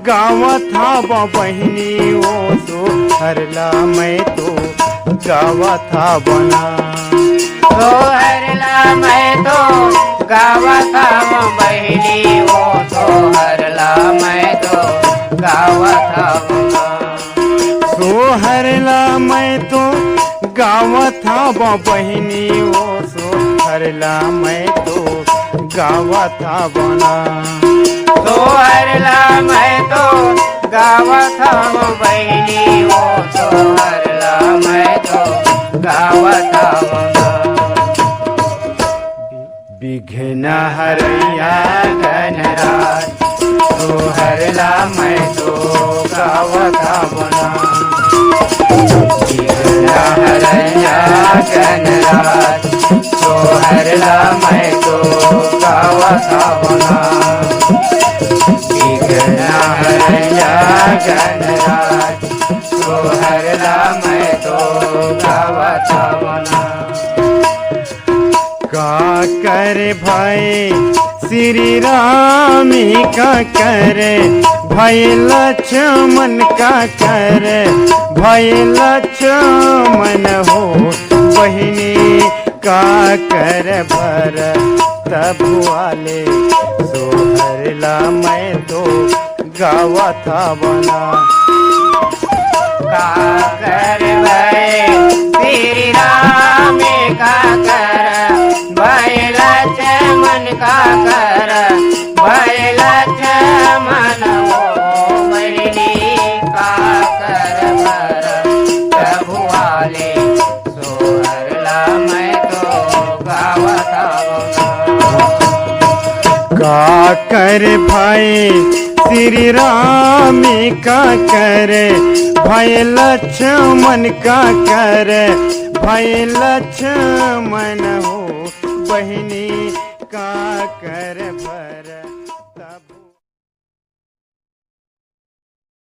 गावत हवा बहिनी ओ सो हरला मैं तो गावत हवना। तो हरला मैं तो गावत हवा बहिनी ओ तो हरला मैं तो गावत हवा। सोहरला मैं तो गावत हवा बहिनी ओ सोहरला मैं तो गावत हवना। सोहरला मैं तो गावत हवा बहिनी ओ सोहरला मैं तो गावत हवा। बिघना हरैया गणराज सोहरला मैं तो गावत हवना। बिघना हरैया गणराज सोहरला मैं तो गावत हवना। बिघना हरैया गणराज सोहरला मैं तो गावत हवना। का करे भाई श्री राम का करे भाई लक्ष्मण का करे भाई लक्ष्मण हो बहिनी का कर भरत भुआले। सोहरला मैं तो गावत हवना। का कर भय श्री राम का कर भय लक्ष्मण का कर भय लक्ष्मण हो बहिनी का कर भरत भुआले। सोहरला मैं तो गावत हवना। का कर भाई श्री राम का करे भाई लक्ष्मण का करे भाई लक्ष्मण हो बहिनी का कर भर।